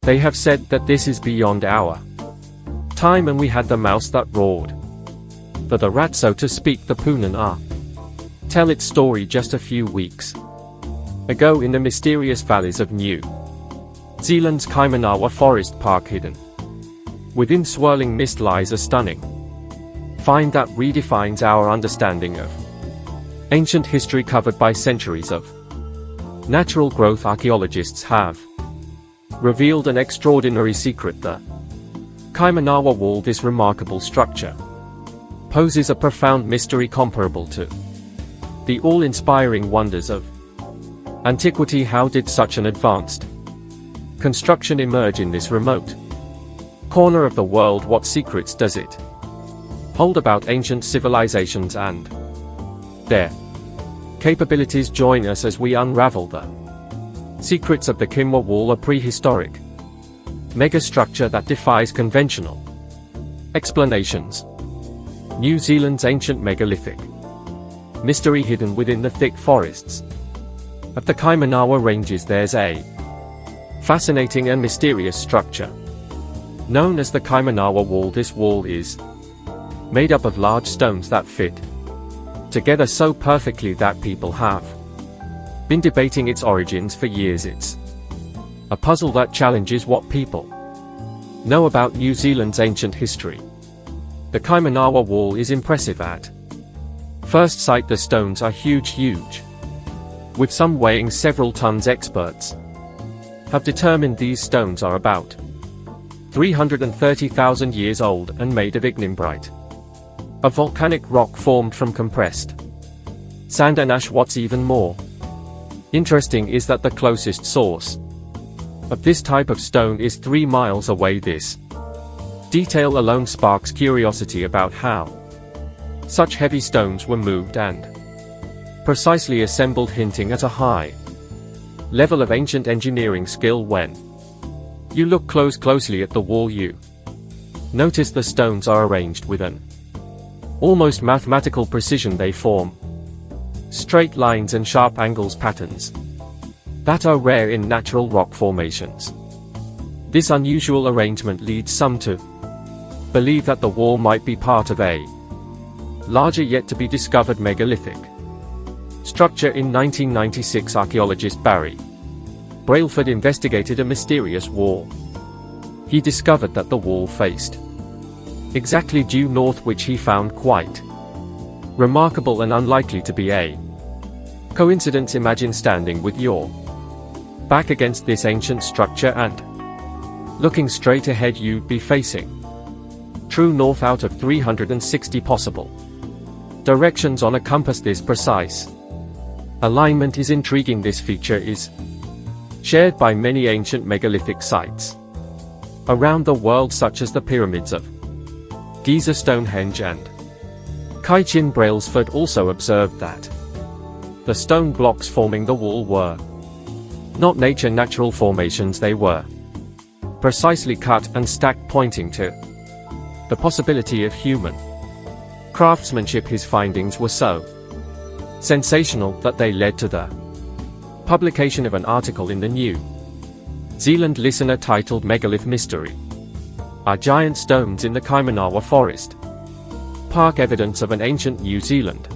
They have said that this is beyond our time, and we had the mouse that roared for the rat, so to speak. The Punana tell its story just a few weeks ago in the mysterious valleys of New Zealand's Kaimanawa Forest Park. Hidden within swirling mist lies a stunning find that redefines our understanding of ancient history. Covered by centuries of natural growth, archaeologists have revealed an extraordinary secret. The Kaimanawa Wall, this remarkable structure, poses a profound mystery comparable to the awe-inspiring wonders of antiquity. How did such an advanced construction emerge in this remote corner of the world? What secrets does it hold about ancient civilizations and their capabilities? Join us as we unravel the secrets of the Kaimanawa Wall, a prehistoric megastructure that defies conventional explanations. New Zealand's ancient megalithic mystery hidden within the thick forests of the Kaimanawa Ranges. There's a fascinating and mysterious structure known as the Kaimanawa Wall. This wall is made up of large stones that fit together so perfectly that people have been debating its origins for years. It's a puzzle that challenges what people know about New Zealand's ancient history. The Kaimanawa Wall is impressive at first sight. The stones are huge, with some weighing several tons. Experts have determined these stones are about 330,000 years old and made of ignimbrite, a volcanic rock formed from compressed sand and ash. What's even more interesting is that the closest source of this type of stone is 3 miles away. This detail alone sparks curiosity about how such heavy stones were moved and precisely assembled, hinting at a high level of ancient engineering skill. When you look closely at the wall, you notice the stones are arranged with an almost mathematical precision. They form straight lines and sharp angles, patterns that are rare in natural rock formations. This unusual arrangement leads some to believe that the wall might be part of a larger yet to be discovered megalithic structure. In 1996, archaeologist Barry Brailford investigated a mysterious wall. He discovered that the wall faced exactly due north, which he found quite remarkable and unlikely to be a coincidence. Imagine standing with your back against this ancient structure and looking straight ahead. You'd be facing true north out of 360 possible directions on a compass. This precise alignment is intriguing. This feature is shared by many ancient megalithic sites around the world, such as the pyramids of Giza, Stonehenge and Kaichen. Brailsford also observed that the stone blocks forming the wall were not natural formations. They were precisely cut and stacked, pointing to the possibility of human craftsmanship. His findings were so sensational that they led to the publication of an article in the New Zealand Listener titled "Megalith Mystery: Are Giant Stones in the Kaimanawa Forest Park Evidence of an Ancient New Zealand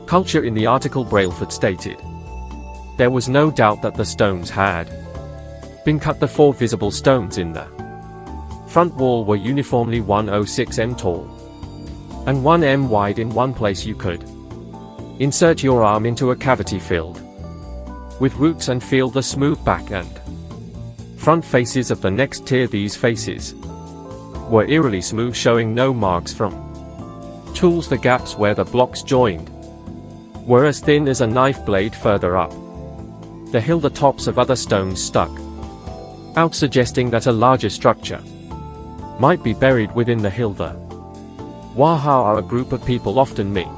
Culture?" In the article, Brailford stated there was no doubt that the stones had been cut. The 4 visible stones in the front wall were uniformly 106 m tall and 1 m wide. In one place you could insert your arm into a cavity filled with roots and feel the smooth back and front faces of the next tier. These faces were eerily smooth, showing no marks from tools. The gaps where the blocks joined were as thin as a knife blade. Further up the hill, the tops of other stones stuck out, suggesting that a larger structure might be buried within the hill. The Waha are a group of people often meet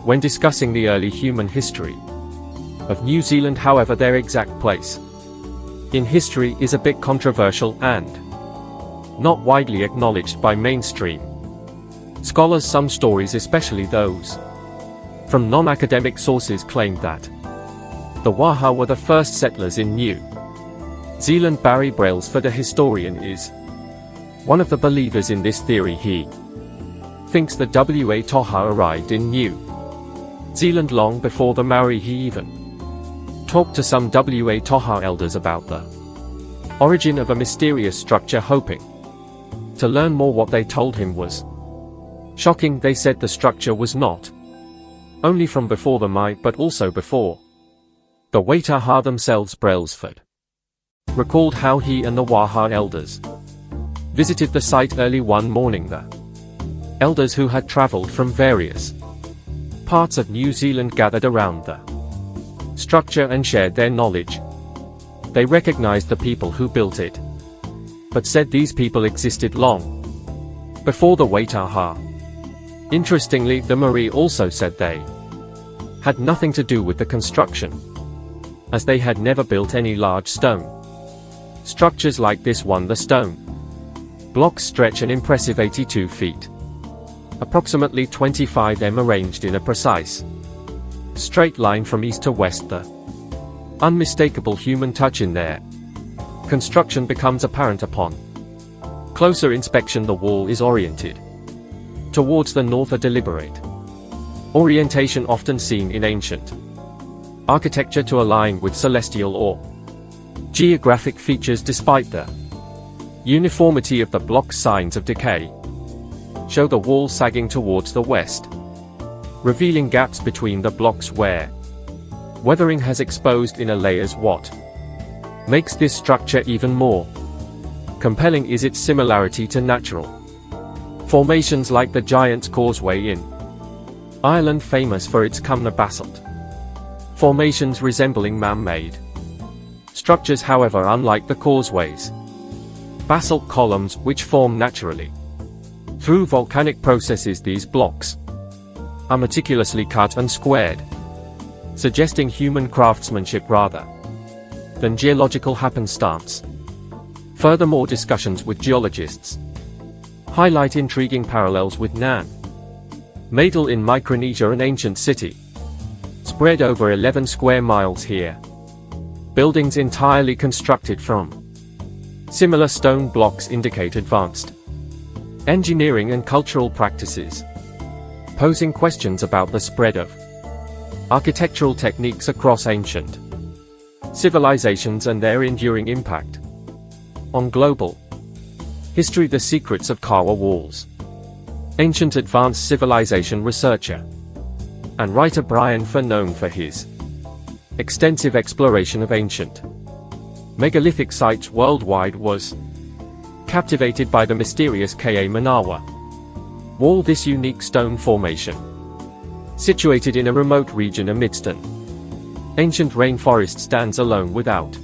when discussing the early human history of New Zealand. However, their exact place in history is a bit controversial and not widely acknowledged by mainstream scholars. Some stories, especially those from non-academic sources, claim that the Waha were the first settlers in New Zealand Barry Brailsford, a historian, is one of the believers in this theory. He thinks that Wa Toha arrived in New Zealand long before the Maori. He even talked to some Wa Toha elders about the origin of a mysterious structure, hoping to learn more. What they told him was shocking. They said the structure was not only from before the Mai, but also before the Waitaha themselves. Brailsford recalled how he and the Waha elders visited the site early one morning. The elders, who had traveled from various parts of New Zealand, gathered around the structure and shared their knowledge. They recognized the people who built it, but said these people existed long before the Waitaha. Interestingly, the Maori also said they had nothing to do with the construction, as they had never built any large stone structures like this one. The stone blocks stretch an impressive 82 feet, approximately 25 m, arranged in a precise straight line from east to west. The unmistakable human touch in their construction becomes apparent upon closer inspection. The wall is oriented towards the north, a deliberate orientation often seen in ancient architecture to align with celestial or geographic features. Despite the uniformity of the block's signs of decay show the wall sagging towards the west, revealing gaps between the blocks where weathering has exposed inner layers. What makes this structure even more compelling is its similarity to natural formations like the Giant's Causeway in Ireland, famous for its Cumnor basalt formations resembling man-made structures. However, unlike the causeway's basalt columns, which form naturally through volcanic processes, these blocks are meticulously cut and squared, suggesting human craftsmanship rather than geological happenstance. Furthermore, discussions with geologists highlight intriguing parallels with Nan Madol in Micronesia, an ancient city spread over 11 square miles here. Buildings entirely constructed from similar stone blocks indicate advanced engineering and cultural practices, posing questions about the spread of architectural techniques across ancient civilizations and their enduring impact on global history. The Secrets of Kawa Walls. Ancient advanced civilization researcher and writer Brian Fer, known for his extensive exploration of ancient megalithic sites worldwide, was captivated by the mysterious Ka Manawa Wall. This unique stone formation, situated in a remote region amidst an ancient rainforest, stands alone without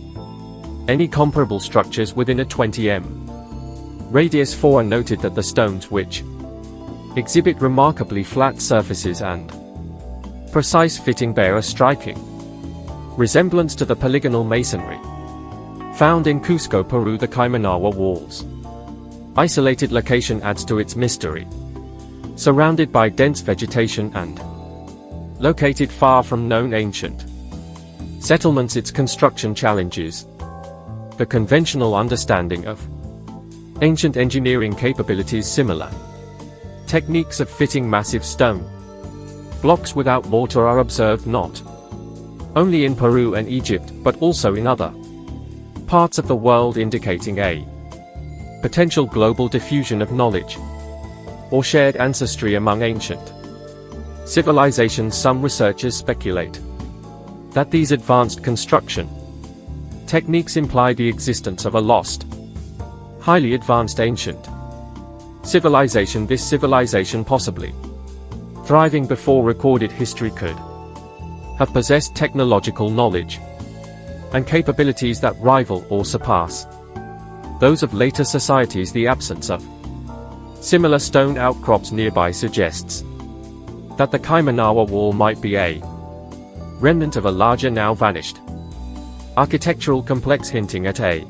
any comparable structures within a 20 m radius. For noted that the stones, which exhibit remarkably flat surfaces and precise fitting, bear a striking resemblance to the polygonal masonry found in Cusco, Peru. The Kaimanawa Wall's isolated location adds to its mystery. Surrounded by dense vegetation and located far from known ancient settlements, its construction challenges the conventional understanding of ancient engineering capabilities. Similar techniques of fitting massive stone blocks without mortar are observed not only in Peru and Egypt, but also in other parts of the world, indicating a potential global diffusion of knowledge or shared ancestry among ancient civilizations. Some researchers speculate that these advanced construction techniques imply the existence of a lost, highly advanced ancient civilization. This civilization, possibly thriving before recorded history, could have possessed technological knowledge and capabilities that rival or surpass those of later societies. The absence of similar stone outcrops nearby suggests that the Kaimanawa Wall might be a remnant of a larger, now vanished architectural complex, hinting at a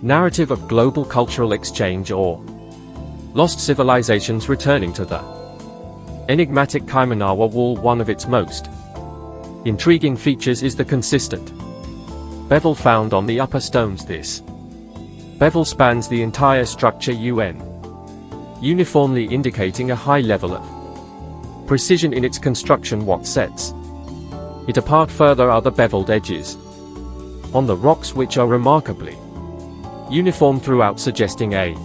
narrative of global cultural exchange or lost civilizations returning to the enigmatic Kaimanawa Wall. One of its most intriguing features is the consistent Bevel found on the upper stones. This bevel spans the entire structure uniformly indicating a high level of precision in its construction. What sets it apart further are the beveled edges on the rocks, which are remarkably uniform throughout, suggesting a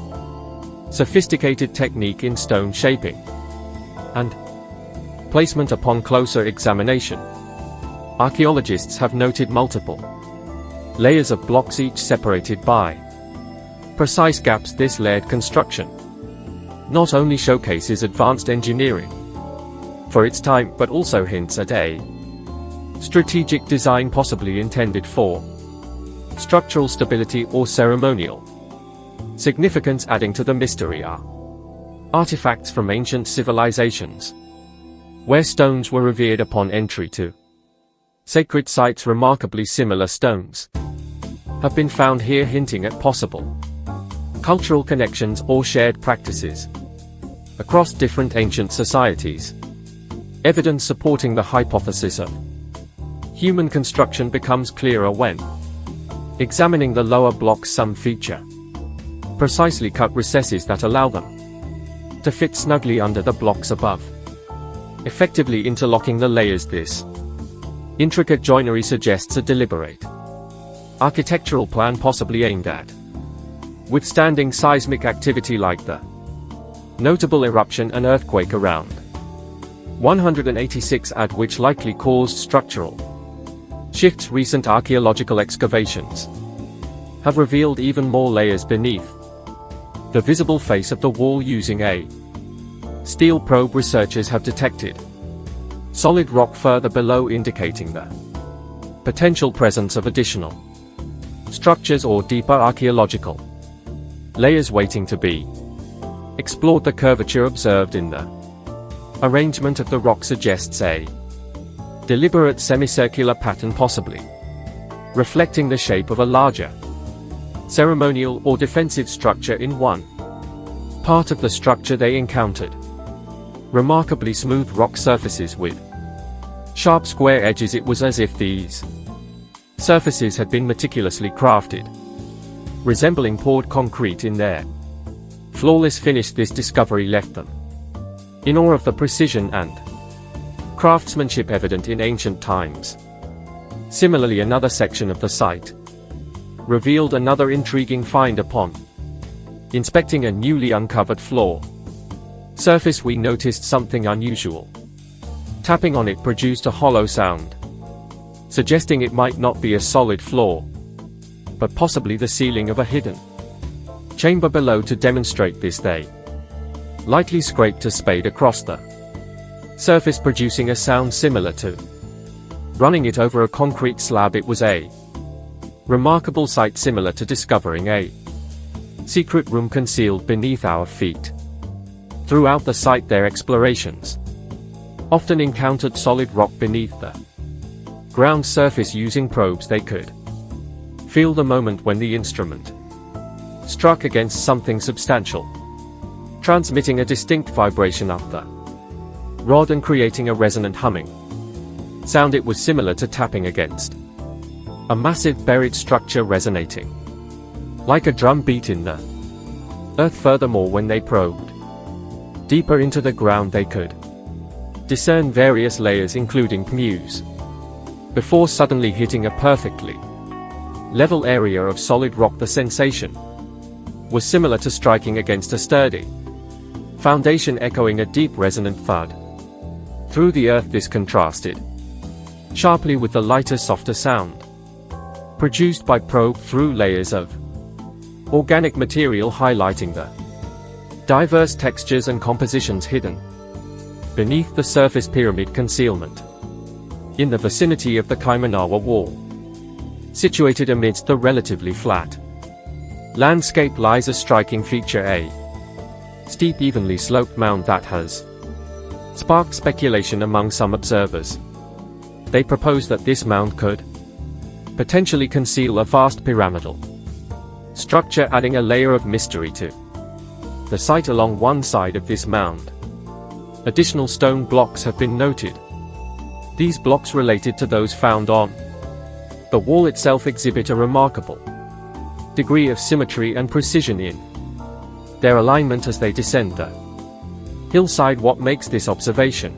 sophisticated technique in stone shaping and placement. Upon closer examination, archaeologists have noted multiple layers of blocks, each separated by precise gaps. This layered construction not only showcases advanced engineering for its time, but also hints at a strategic design possibly intended for structural stability or ceremonial significance. Adding to the mystery are artifacts from ancient civilizations, where stones were revered upon entry to sacred sites. Remarkably similar stones have been found here, hinting at possible cultural connections or shared practices across different ancient societies. Evidence supporting the hypothesis of human construction becomes clearer when examining the lower blocks. Some feature precisely cut recesses that allow them to fit snugly under the blocks above, effectively interlocking the layers. This intricate joinery suggests a deliberate architectural plan, possibly aimed at withstanding seismic activity like the notable eruption and earthquake around 186 AD, which likely caused structural shifts. Recent archaeological excavations have revealed even more layers beneath the visible face of the wall. Using a steel probe, researchers have detected solid rock further below, indicating the potential presence of additional structures or deeper archaeological layers waiting to be explored. The curvature observed in the arrangement of the rock suggests a deliberate semicircular pattern, possibly reflecting the shape of a larger ceremonial or defensive structure. In one part of the structure they encountered remarkably smooth rock surfaces with sharp square edges. It was as if these surfaces had been meticulously crafted, resembling poured concrete in their flawless finish. This discovery left them in awe of the precision and craftsmanship evident in ancient times. Similarly, another section of the site revealed another intriguing find. Upon inspecting a newly uncovered floor surface, we noticed something unusual. Tapping on it produced a hollow sound, suggesting it might not be a solid floor, but possibly the ceiling of a hidden chamber below. To demonstrate this, they lightly scraped a spade across the surface, producing a sound similar to running it over a concrete slab. It was a remarkable sight, similar to discovering a secret room concealed beneath our feet. Throughout the site, their explorations often encountered solid rock beneath the ground surface. Using probes, they could feel the moment when the instrument struck against something substantial, transmitting a distinct vibration up the rod and creating a resonant humming sound. It was similar to tapping against a massive buried structure, resonating like a drum beat in the earth. Furthermore, when they probed deeper into the ground, they could discern various layers, including pneus, before suddenly hitting a perfectly level area of solid rock. The sensation was similar to striking against a sturdy foundation, echoing a deep resonant thud through the earth. This contrasted sharply with the lighter, softer sound produced by probe through layers of organic material, highlighting the diverse textures and compositions hidden beneath the surface. Pyramid concealment in the vicinity of the Kaimanawa Wall, situated amidst the relatively flat landscape, lies a striking feature: a steep, evenly sloped mound that has sparked speculation among some observers. They propose that this mound could potentially conceal a vast pyramidal structure, adding a layer of mystery to the site. Along one side of this mound, additional stone blocks have been noted. These blocks related to those found on The wall itself exhibits a remarkable degree of symmetry and precision in their alignment as they descend the hillside. What makes this observation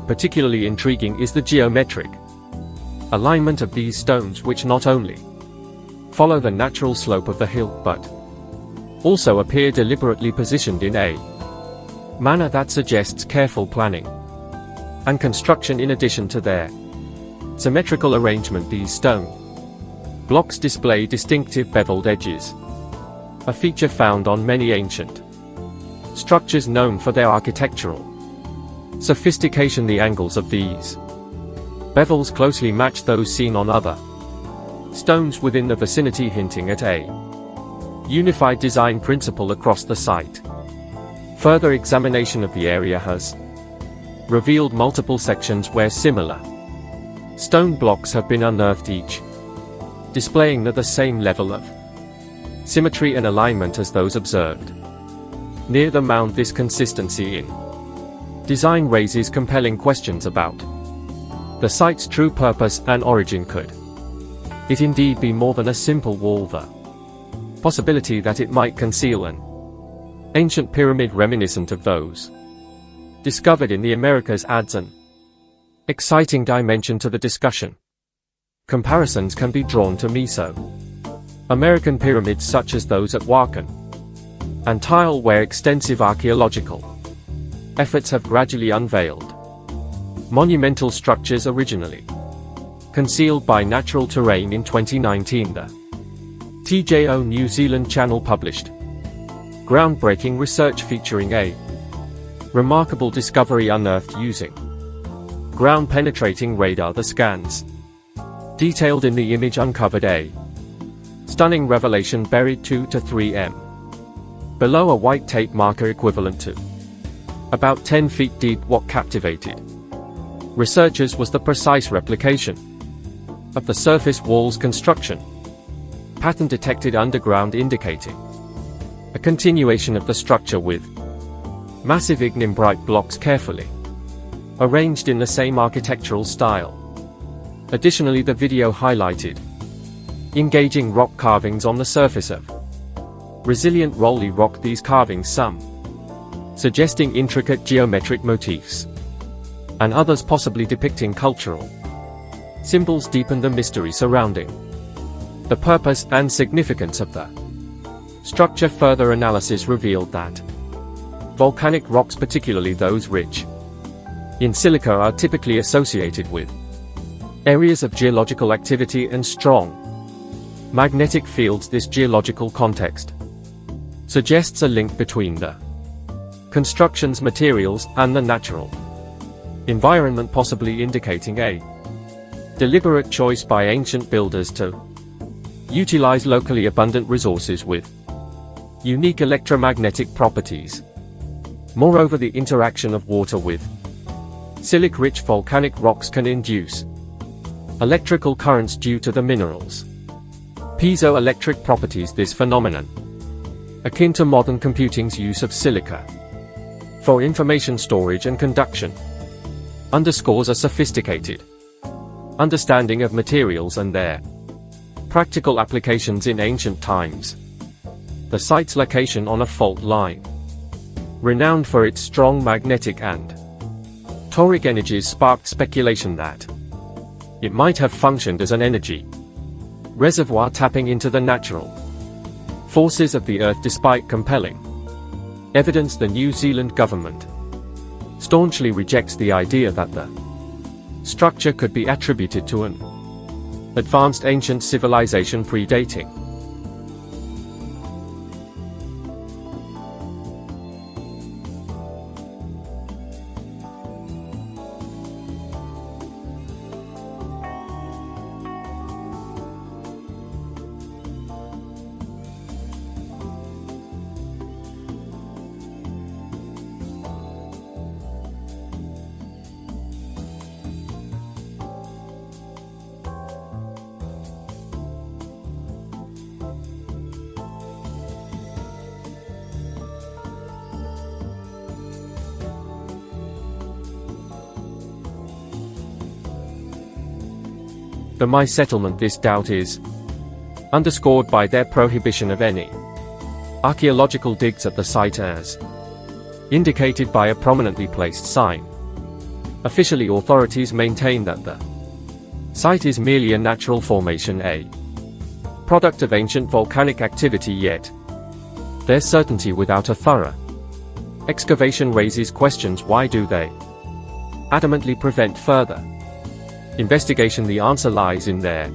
particularly intriguing is the geometric alignment of these stones, which not only follow the natural slope of the hill but also appear deliberately positioned in a manner that suggests careful planning and construction. In addition to their symmetrical arrangement, these stone blocks display distinctive beveled edges, a feature found on many ancient structures known for their architectural sophistication. The angles of these bevels closely match those seen on other stones within the vicinity, hinting at a unified design principle across the site. Further examination of the area has revealed multiple sections where similar stone blocks have been unearthed, each displaying the same level of symmetry and alignment as those observed near the mound. This consistency in design raises compelling questions about the site's true purpose and origin. Could it indeed be more than a simple wall? The possibility that it might conceal an ancient pyramid reminiscent of those discovered in the Americas adds an exciting dimension to the discussion. Comparisons can be drawn to Meso-American pyramids such as those at Wakan and Tile, where extensive archaeological efforts have gradually unveiled monumental structures originally concealed by natural terrain. In 2019, the TJO New Zealand channel published groundbreaking research featuring a remarkable discovery unearthed using ground-penetrating radar. The scans detailed in the image uncovered a stunning revelation buried 2 to 3 m below a white tape marker equivalent to about 10 feet deep. What captivated researchers was the precise replication of the surface wall's construction pattern detected underground, indicating a continuation of the structure with massive ignimbrite blocks carefully arranged in the same architectural style. Additionally, the video highlighted engaging rock carvings on the surface of resilient rolly rock. These carvings, some suggesting intricate geometric motifs and others possibly depicting cultural symbols, deepen the mystery surrounding the purpose and significance of the structure. Further analysis revealed that volcanic rocks, particularly those rich in silica, are typically associated with areas of geological activity and strong magnetic fields. This geological context suggests a link between the construction's materials and the natural environment, possibly indicating a deliberate choice by ancient builders to utilize locally abundant resources with unique electromagnetic properties. Moreover, the interaction of water with silic-rich volcanic rocks can induce electrical currents due to the minerals' piezoelectric properties. This phenomenon, akin to modern computing's use of silica for information storage and conduction, underscores a sophisticated understanding of materials and their practical applications in ancient times. The site's location on a fault line, renowned for its strong magnetic and toric energies, sparked speculation that it might have functioned as an energy reservoir, tapping into the natural forces of the earth. Despite compelling evidence, the New Zealand government staunchly rejects the idea that the structure could be attributed to an advanced ancient civilization predating The My settlement. This doubt is underscored by their prohibition of any archaeological digs at the site as indicated by a prominently placed sign. Officially, authorities maintain that the site is merely a natural formation, a product of ancient volcanic activity, yet their certainty without a thorough excavation raises questions. Why do they adamantly prevent further investigation? The answer lies in their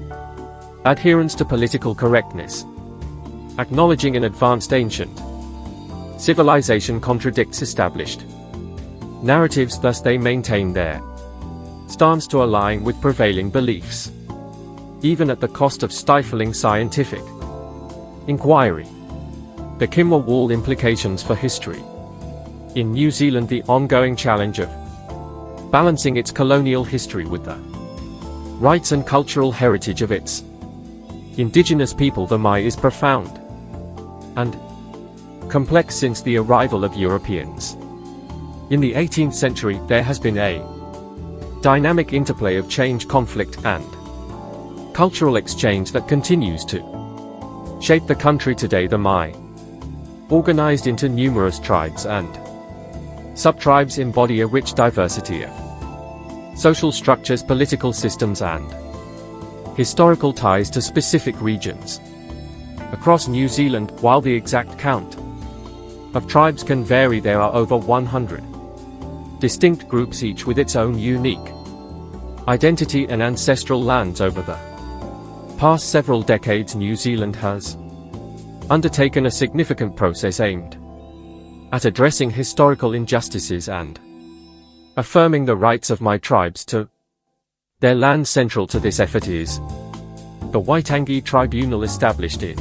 adherence to political correctness. Acknowledging an advanced ancient civilization contradicts established narratives, thus they maintain their stance to align with prevailing beliefs, even at the cost of stifling scientific inquiry. The Kimwa Wall implications for history. In New Zealand, the ongoing challenge of balancing its colonial history with the rights and cultural heritage of its indigenous people, the Mai, is profound and complex since the arrival of Europeans. In the 18th century, there has been a dynamic interplay of change, conflict, and cultural exchange that continues to shape the country today. The Mai, organized into numerous tribes and sub-tribes, embody a rich diversity of social structures, political systems, and historical ties to specific regions across New Zealand. While the exact count of tribes can vary, there are over 100 distinct groups, each with its own unique identity and ancestral lands. Over the past several decades, New Zealand has undertaken a significant process aimed at addressing historical injustices and affirming the rights of Mai tribes to their land. Central to this effort is the Waitangi Tribunal, established in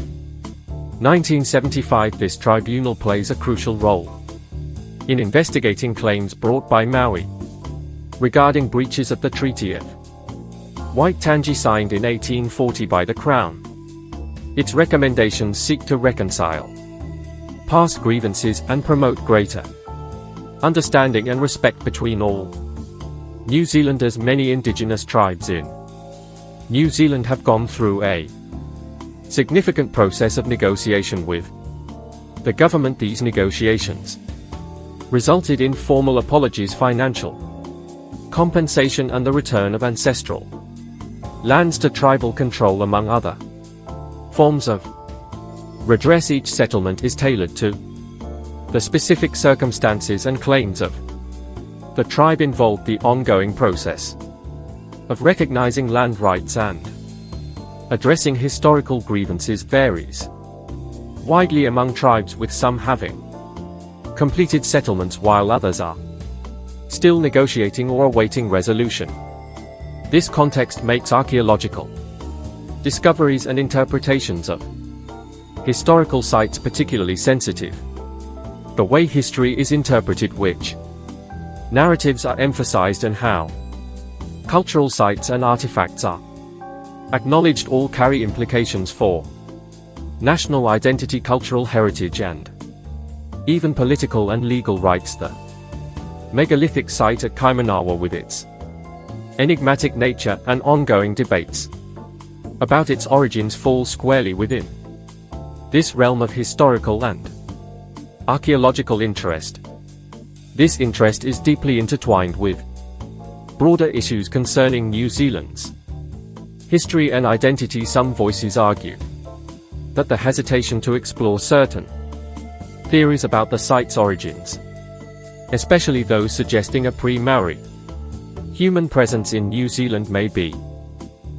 1975. This tribunal plays a crucial role in investigating claims brought by Maui regarding breaches of the Treaty of Waitangi, signed in 1840 by the Crown. Its recommendations seek to reconcile past grievances and promote greater understanding and respect between all New Zealanders. Many indigenous tribes in New Zealand have gone through a significant process of negotiation with the government. These negotiations resulted in formal apologies, financial compensation, and the return of ancestral lands to tribal control, among other forms of redress. Each settlement is tailored to the specific circumstances and claims of the tribe involved. The ongoing process of recognizing land rights and addressing historical grievances varies widely among tribes, with some having completed settlements while others are still negotiating or awaiting resolution. This context makes archaeological discoveries and interpretations of historical sites particularly sensitive. The way history is interpreted, which narratives are emphasized, and how cultural sites and artifacts are acknowledged all carry implications for national identity, cultural heritage, and even political and legal rights. The megalithic site at Kaimanawa, with its enigmatic nature and ongoing debates about its origins, falls squarely within this realm of historical and archaeological interest. This interest is deeply intertwined with broader issues concerning New Zealand's history and identity. Some voices argue that the hesitation to explore certain theories about the site's origins, especially those suggesting a pre-Maori human presence in New Zealand, may be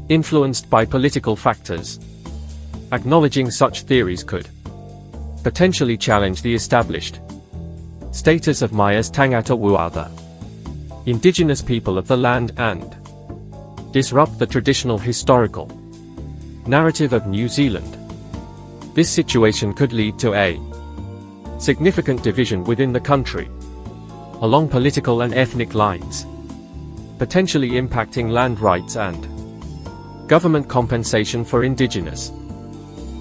influenced by political factors. Acknowledging such theories could potentially challenge the established status of Mai as tangata wua, the indigenous people of the land, and disrupt the traditional historical narrative of New Zealand. This situation could lead to a significant division within the country along political and ethnic lines, potentially impacting land rights and government compensation for indigenous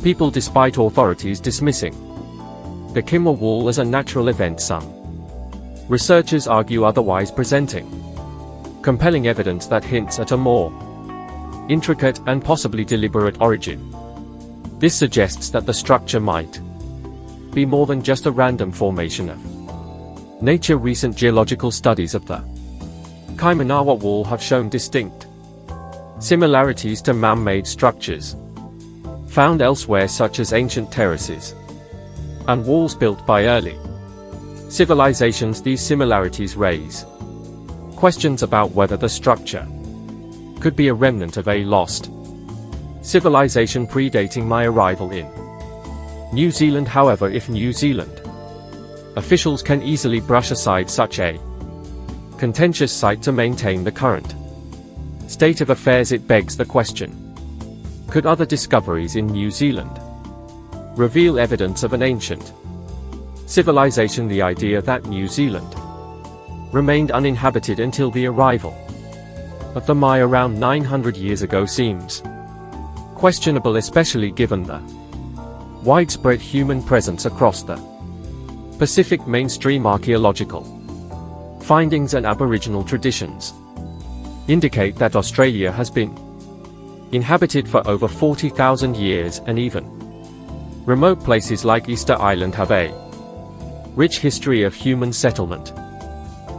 people. Despite authorities dismissing the Kimwa Wall as a natural event, some researchers argue otherwise, presenting compelling evidence that hints at a more intricate and possibly deliberate origin. This suggests that the structure might be more than just a random formation of nature. Recent geological studies of the Kaimanawa Wall have shown distinct similarities to man-made structures found elsewhere, such as ancient terraces and walls built by early civilizations. These similarities raise questions about whether the structure could be a remnant of a lost civilization predating my arrival in New Zealand. However, if New Zealand officials can easily brush aside such a contentious site to maintain the current state of affairs, it begs the question: could other discoveries in New Zealand reveal evidence of an ancient civilization? The idea that New Zealand remained uninhabited until the arrival of the Mai around 900 years ago seems questionable, especially given the widespread human presence across the Pacific. Mainstream archaeological findings and Aboriginal traditions indicate that Australia has been inhabited for over 40,000 years, and even remote places like Easter Island have a rich history of human settlement.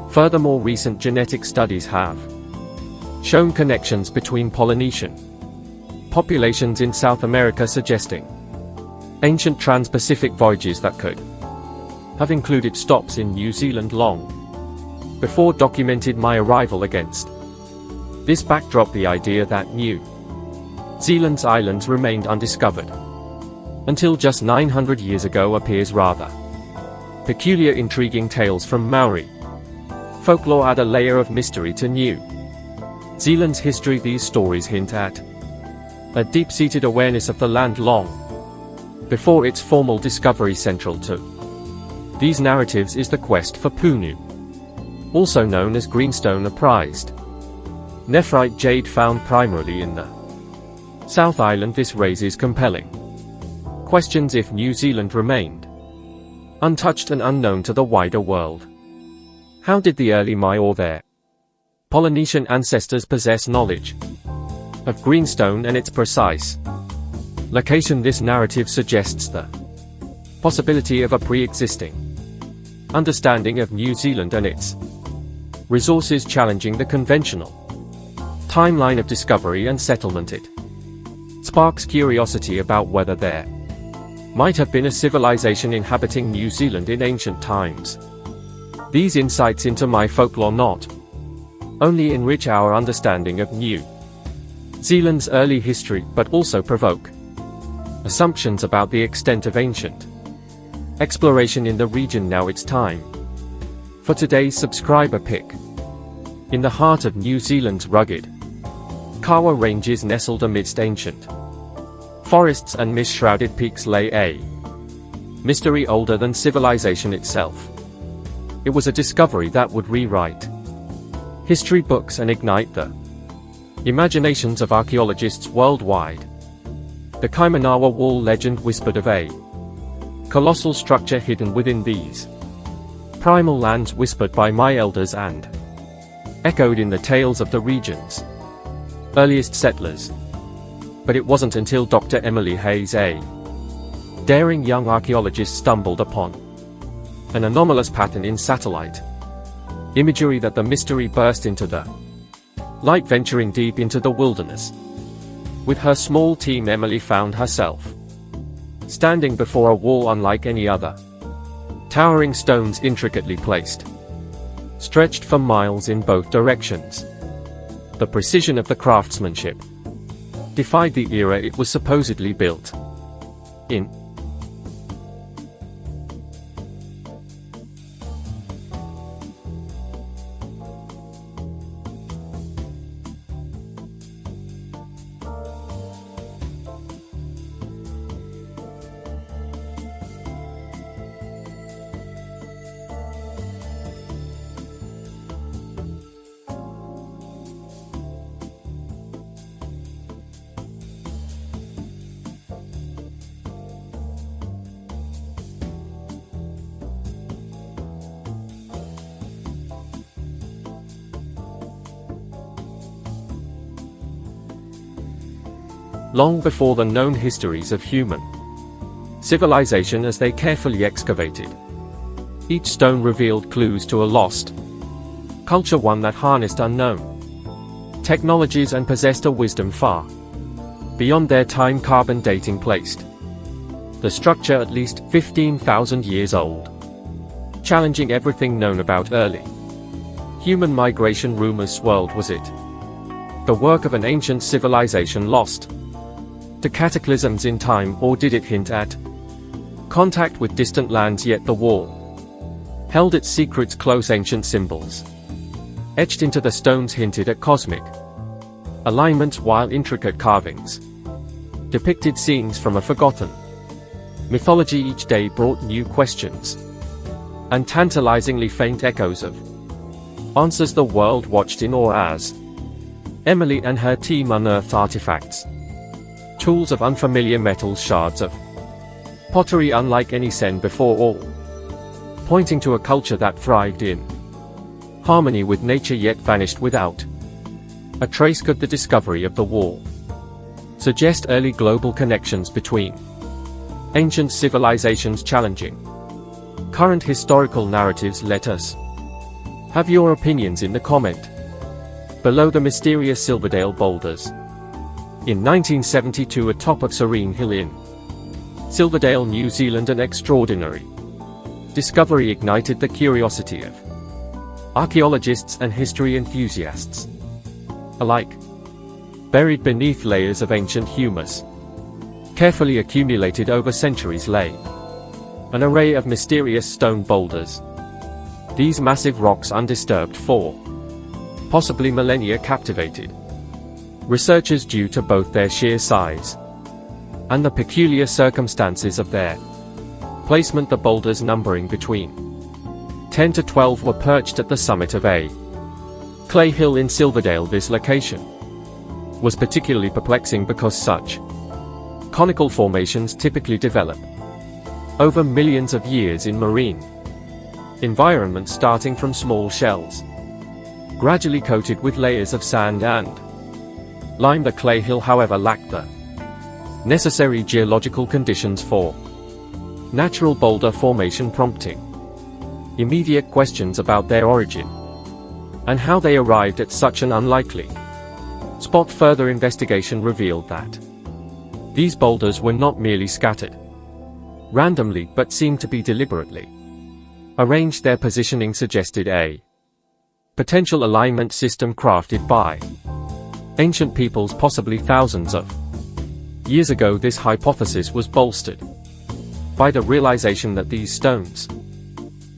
Furthermore, recent genetic studies have shown connections between Polynesian populations in South America, suggesting ancient trans-Pacific voyages that could have included stops in New Zealand long before documented my arrival. Against this backdrop, the idea that New Zealand's islands remained undiscovered until just 900 years ago appears rather peculiar. Intriguing tales from Maori folklore add a layer of mystery to New Zealand's history. These stories hint at a deep-seated awareness of the land long before its formal discovery. Central to these narratives is the quest for Punu, also known as greenstone, a prized nephrite jade found primarily in the South Island. This raises compelling questions: if New Zealand remained untouched and unknown to the wider world, how did the early Mai or their Polynesian ancestors possess knowledge of greenstone and its precise location? This narrative suggests the possibility of a pre-existing understanding of New Zealand and its resources, challenging the conventional timeline of discovery and settlement. It sparks curiosity about whether there might have been a civilization inhabiting New Zealand in ancient times. These insights into my folklore not only enrich our understanding of New Zealand's early history, but also provoke assumptions about the extent of ancient exploration in the region. Now it's time for today's subscriber pick. In the heart of New Zealand's rugged Kawa Ranges, nestled amidst ancient forests and mist-shrouded peaks, lay a mystery older than civilization itself. It was a discovery that would rewrite history books and ignite the imaginations of archaeologists worldwide. The Kaimanawa Wall legend whispered of a colossal structure hidden within these primal lands, whispered by my elders and echoed in the tales of the region's earliest settlers. But it wasn't until Dr. Emily Hayes, a daring young archaeologist, stumbled upon an anomalous pattern in satellite imagery that the mystery burst into the light. Venturing deep into the wilderness with her small team, Emily found herself standing before a wall unlike any other. Towering stones, intricately placed, stretched for miles in both directions. The precision of the craftsmanship defied the era it was supposedly built in. long before the known histories of human civilization as they carefully excavated. Each stone revealed clues to a lost culture, one that harnessed unknown technologies and possessed a wisdom far beyond their time. Carbon dating placed the structure at least 15,000 years old, challenging everything known about early human migration. Rumors swirled. Was it the work of an ancient civilization lost to cataclysms in time, or did it hint at contact with distant lands? Yet the wall held its secrets close. Ancient symbols etched into the stones hinted at cosmic alignments, while intricate carvings depicted scenes from a forgotten mythology. Each day brought new questions and tantalizingly faint echoes of answers the world watched in awe as Emily and her team unearthed artifacts, tools of unfamiliar metals, shards of pottery unlike any seen before, all pointing to a culture that thrived in harmony with nature yet vanished without a trace. Could the discovery of the wall suggest early global connections between ancient civilizations, challenging current historical narratives? Let us have your opinions in the comment below. The mysterious Silverdale boulders. In 1972, atop of Serene Hill in Silverdale, New Zealand, an extraordinary discovery ignited the curiosity of archaeologists and history enthusiasts alike. Buried beneath layers of ancient humus, carefully accumulated over centuries, lay an array of mysterious stone boulders. These massive rocks, undisturbed for possibly millennia, captivated researchers due to both their sheer size and the peculiar circumstances of their placement. The boulders, numbering between 10 to 12, were perched at the summit of a clay hill in Silverdale. This location was particularly perplexing because such conical formations typically develop over millions of years in marine environments, starting from small shells gradually coated with layers of sand and lime. The clay hill, however, lacked the necessary geological conditions for natural boulder formation, prompting immediate questions about their origin and how they arrived at such an unlikely spot. Further investigation revealed that these boulders were not merely scattered randomly, but seemed to be deliberately arranged. Their positioning suggested a potential alignment system crafted by ancient peoples, possibly thousands of years ago. This hypothesis was bolstered by the realization that these stones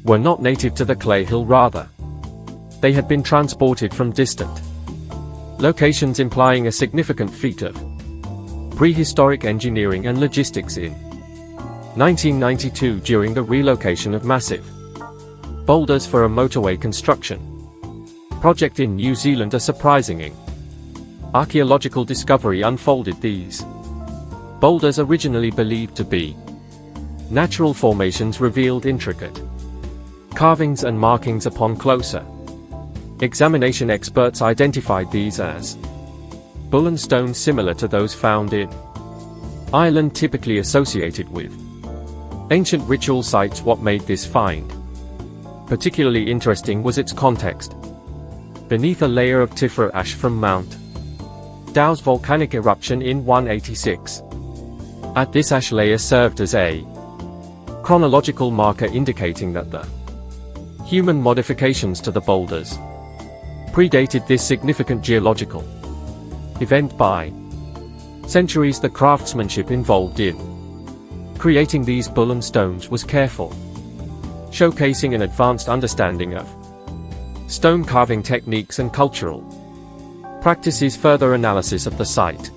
were not native to the clay hill, rather they had been transported from distant locations, implying a significant feat of prehistoric engineering and logistics. In 1992, during the relocation of massive boulders for a motorway construction project in New Zealand, a surprising archaeological discovery unfolded. These boulders, originally believed to be natural formations, revealed intricate carvings and markings. Upon closer examination, experts identified these as bullion stones similar to those found in Ireland, typically associated with ancient ritual sites. What made this find particularly interesting was its context. Beneath a layer of Tifra ash from Mount Dow's volcanic eruption in 186. At this ash layer served as a chronological marker, indicating that the human modifications to the boulders predated this significant geological event by centuries. The craftsmanship involved in creating these bullion stones was careful, showcasing an advanced understanding of stone carving techniques and cultural practices. Further analysis of the site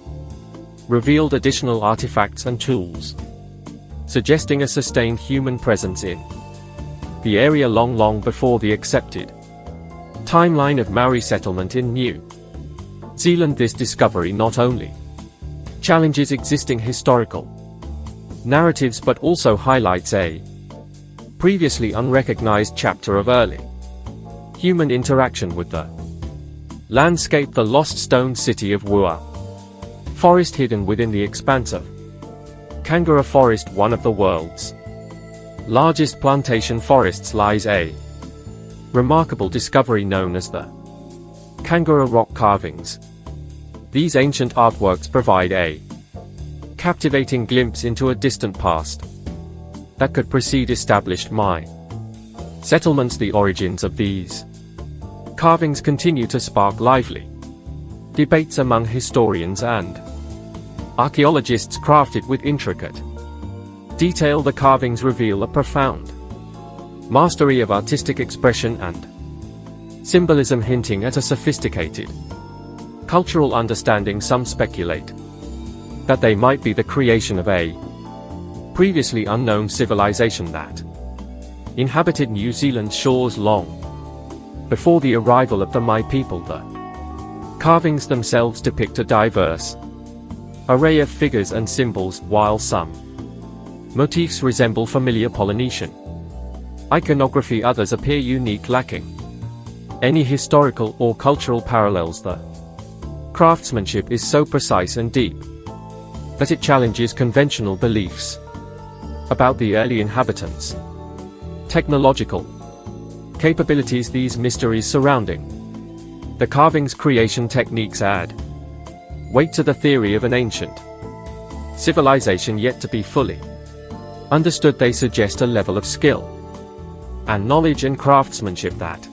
revealed additional artifacts and tools, suggesting a sustained human presence in the area long before the accepted timeline of Maori settlement in New Zealand. This discovery not only challenges existing historical narratives but also highlights a previously unrecognized chapter of early human interaction with the landscape. The lost stone city of Wua, Forest hidden within the expanse of Kangara Forest, one of the world's largest plantation forests, lies a remarkable discovery known as the Kangara rock carvings. These ancient artworks provide a captivating glimpse into a distant past that could precede established Maya settlements. The origins of these carvings continue to spark lively debates among historians and archaeologists. Crafted with intricate detail, the carvings reveal a profound mastery of artistic expression and symbolism, hinting at a sophisticated cultural understanding. Some speculate that they might be the creation of a previously unknown civilization that inhabited New Zealand's shores long before the arrival of the Maya people. The carvings themselves depict a diverse array of figures and symbols, while some motifs resemble familiar Polynesian iconography, others appear unique, lacking any historical or cultural parallels. The craftsmanship is so precise and deep that it challenges conventional beliefs about the early inhabitants' technological capabilities. These mysteries surrounding the carving's creation techniques add weight to the theory of an ancient civilization yet to be fully understood. They suggest a level of skill and knowledge and craftsmanship that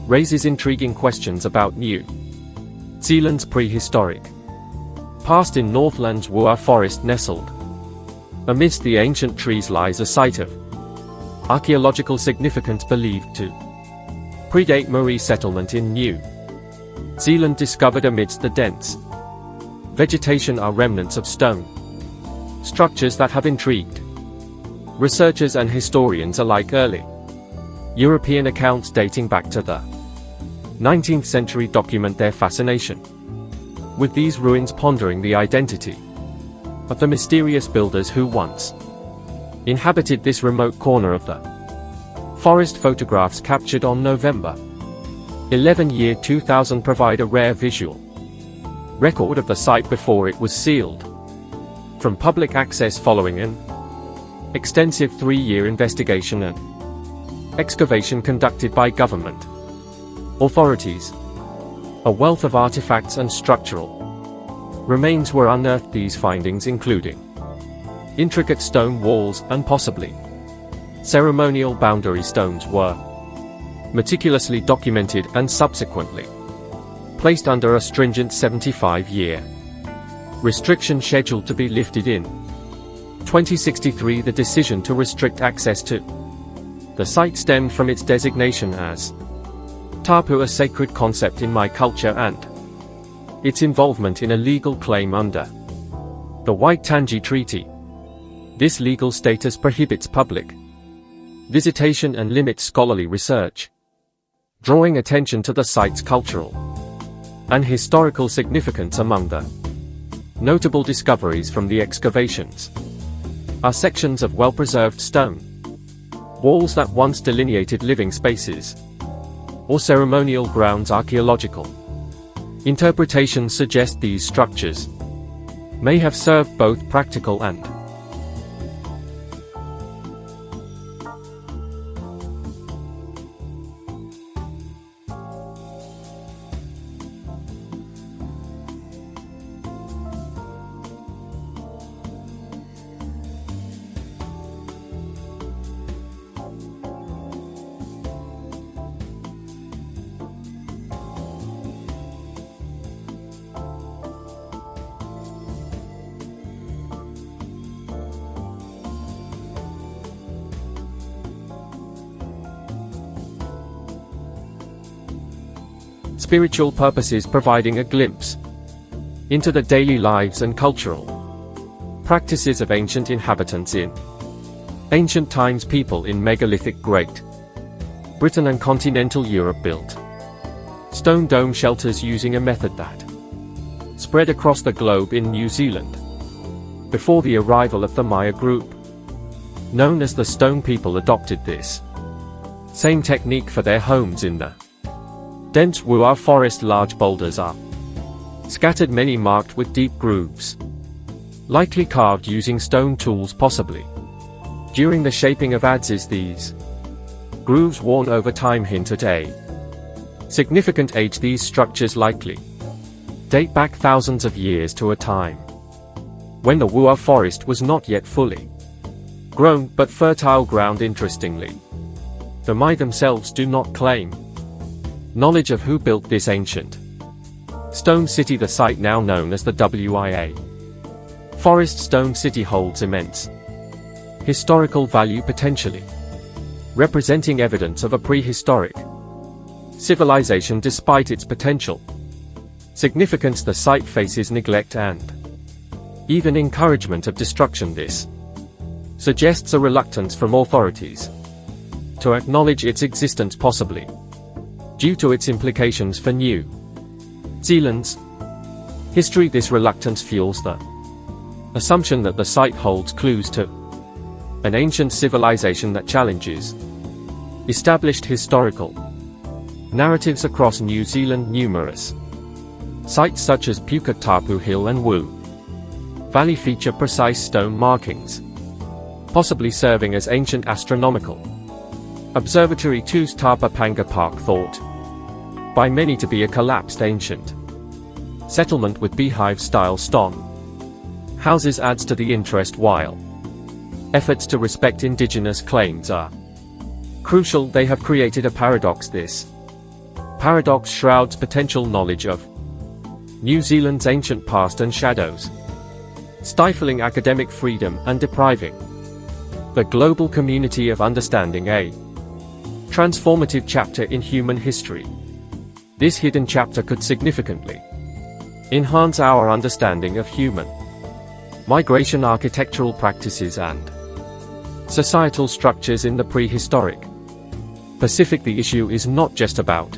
raises intriguing questions about New Zealand's prehistoric past. In Northland's Wua Forest, nestled amidst the ancient trees, lies a site of archaeological significance believed to predate Maori settlement in New Zealand. Discovered amidst the dense vegetation are remnants of stone structures that have intrigued researchers and historians alike. Early European accounts dating back to the 19th century document their fascination with these ruins, pondering the identity of the mysterious builders who once inhabited this remote corner of the forest. Photographs captured on November 11, 2000 provide a rare visual record of the site before it was sealed from public access following an extensive 3-year investigation and excavation conducted by government authorities. A wealth of artifacts and structural remains were unearthed. These findings, including intricate stone walls and possibly ceremonial boundary stones, were meticulously documented and subsequently placed under a stringent 75-year restriction scheduled to be lifted in 2063. The decision to restrict access to the site stemmed from its designation as tapu, a sacred concept in Maya culture, and its involvement in a legal claim under the Waitangi Treaty. This legal status prohibits public visitation and limits scholarly research, drawing attention to the site's cultural and historical significance. Among the notable discoveries from the excavations are sections of well-preserved stone walls that once delineated living spaces or ceremonial grounds. Archaeological interpretations suggest these structures may have served both practical and spiritual purposes, providing a glimpse into the daily lives and cultural practices of ancient inhabitants in ancient times. People in megalithic Great Britain and continental Europe built stone dome shelters using a method that spread across the globe in New Zealand before the arrival of the Maya group. Known as the Stone People adopted this same technique for their homes in the dense Wua forest. Large boulders are scattered, many marked with deep grooves. Likely carved using stone tools, possibly. During the shaping of adzes, these grooves worn over time hint at a significant age. These structures likely date back thousands of years to a time when the Wua forest was not yet fully grown, but fertile ground. Interestingly, the Mai themselves do not claim knowledge of who built this ancient stone city. The site, now known as the Wia Forest Stone City, holds immense historical value, potentially representing evidence of a prehistoric civilization. Despite its potential significance, the site faces neglect and even encouragement of destruction. This suggests a reluctance from authorities to acknowledge its existence, possibly due to its implications for New Zealand's history. This reluctance fuels the assumption that the site holds clues to an ancient civilization that challenges established historical narratives across New Zealand. Numerous sites such as Puketapu Hill and Wu Valley feature precise stone markings, possibly serving as ancient astronomical observatory. Too's Tapapanga Park, thought by many to be a collapsed ancient settlement with beehive-style stone houses, adds to the interest, while efforts to respect indigenous claims are crucial. They have created a paradox. This paradox shrouds potential knowledge of New Zealand's ancient past and shadows, stifling academic freedom and depriving the global community of understanding a transformative chapter in human history. This hidden chapter could significantly enhance our understanding of human migration, architectural practices, and societal structures in the prehistoric Pacific. The issue is not just about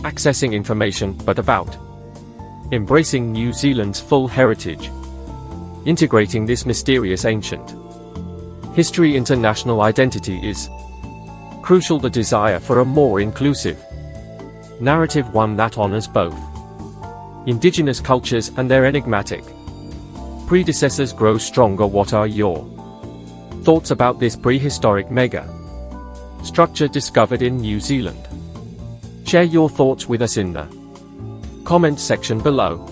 accessing information, but about embracing New Zealand's full heritage, integrating this mysterious ancient history into national identity is crucial. The desire for a more inclusive narrative, one that honors both indigenous cultures and their enigmatic predecessors, grows stronger. What are your thoughts about this prehistoric mega structure discovered in New Zealand? Share your thoughts with us in the comment section below.